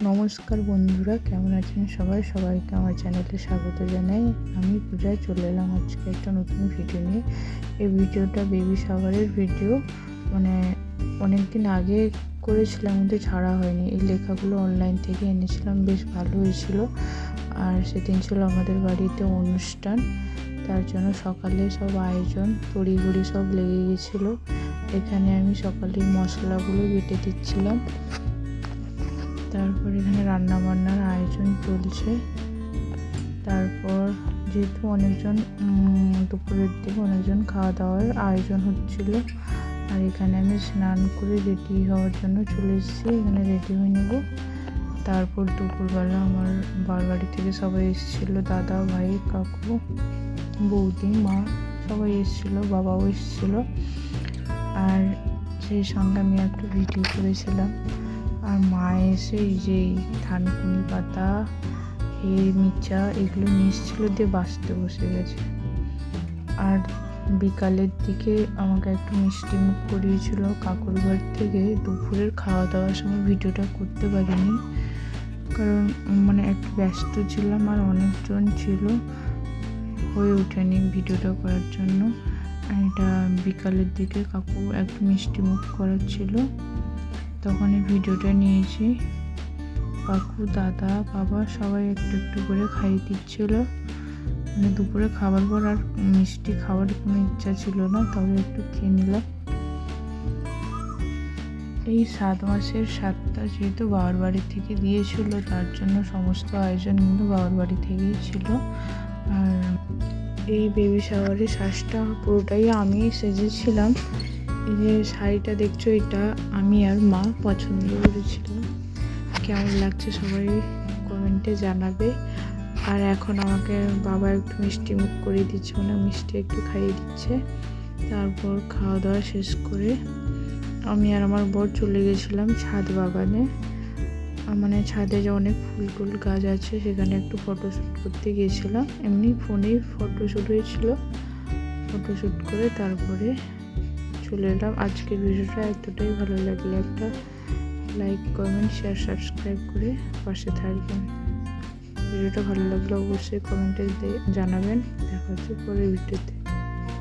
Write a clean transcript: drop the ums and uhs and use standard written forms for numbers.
নমস্কার বন্ধুরা, কেমন আছেন সবাইকে আমার চ্যানেলে স্বাগত জানাই। আমি পূজায় চলে এলাম আজকে একটা নতুন ভিডিও নিয়ে। এই ভিডিওটা বেবি শাওয়ারের ভিডিও, অনেক দিন আগে করেছিলাম কিন্তু ছাড়া হয়নি। এই লেখাগুলো অনলাইন থেকে এনেছিলাম, বেশ ভালো হয়েছিল। আর সেদিন ছিল আমাদের বাড়িতে অনুষ্ঠান, তার জন্য সকালে সব আয়োজন তড়িঘড়ি সব লেগে গেছিলো। এখানে আমি সকালে মশলাগুলো বেটে দিচ্ছিলাম, তারপর এখানে রান্না বান্নার আয়োজন চলছে। তারপর যেহেতু অনেকজন দুপুরের দিকে অনেকজন খাওয়া দাওয়ার আয়োজন হচ্ছিল, আর এখানে আমি স্নান করে রেডি হওয়ার জন্য চলে এসেছি। এখানে রেডি হয়ে নেব। তারপর দুপুরবেলা আমার বাড়ি থেকে সবাই এসেছিলো, দাদা, ভাই, কাকু, বৌদি, মা সবাই এসেছিলো, বাবাও এসেছিলো। আর সেই সঙ্গে আমি একটা ভিডিও করেছিলাম। আর মা এসে এই যে থানকুনি পাতা, মিচা এগুলো নিয়ে এসেছিলো, দিয়ে বাঁচতে বসে গেছে। আর বিকালের দিকে আমাকে একটু মিষ্টি মুখ করিয়েছিল কাকুর বাড়ি থেকে। দুপুরের খাওয়া দাওয়ার সময় ভিডিওটা করতে পারিনি, কারণ একটু ব্যস্ত ছিলাম আর অনেকজন ছিল, হয়ে ওঠেনি ভিডিওটা করার জন্য। আর এটা বিকালের দিকে কাকু একটু মিষ্টি মুখ করাচ্ছিল, তখন এই ভিডিওটা নিয়েছি। কাকু, দাদা, বাবা সবাই একটু একটু করে খাইয়ে দিচ্ছিল। দুপুরে খাবার পর আর মিষ্টি খাওয়ার কোনো ইচ্ছা ছিল না, তবে একটু খেয়ে নিলাম। এই 7 মাসের 7টা যেহেতু বাবার বাড়ি থেকে দিয়েছিল, তার জন্য সমস্ত আয়োজন কিন্তু বাবার বাড়ি থেকেই ছিল। আর এই বেবি শাওয়ারের শ্বাসটা পুরোটাই আমি সেজেছিলাম। এই যে শাড়িটা দেখছো, এটা আমি আর মা পছন্দ করেছিলাম। কেমন লাগছে সবাই কমেন্টে জানাবে। আর এখন আমাকে বাবা একটু মিষ্টি মুখ করে দিচ্ছে, মিষ্টি একটু খাইয়ে দিচ্ছে। তারপর খাওয়া দাওয়া শেষ করে আমি আর আমার বর চলে গেছিলাম ছাদ বাগানে। ছাদে যে অনেক ফুল টুল গাছ আছে, সেখানে একটু ফটোশ্যুট করতে গিয়েছিলাম। এমনি ফোনেই ফটোশ্যুট হয়েছিল, ফটোশ্যুট করে তারপরে চলে এলাম। আজকের ভিডিওটা এতটাই ভালো লাগলে একটা লাইক, কমেন্ট, শেয়ার, সাবস্ক্রাইব করে পাশে থাকবেন। ভিডিওটা ভালো লাগলে অবশ্যই কমেন্টে জানাবেন। দেখা হচ্ছে পরের ভিডিওতে।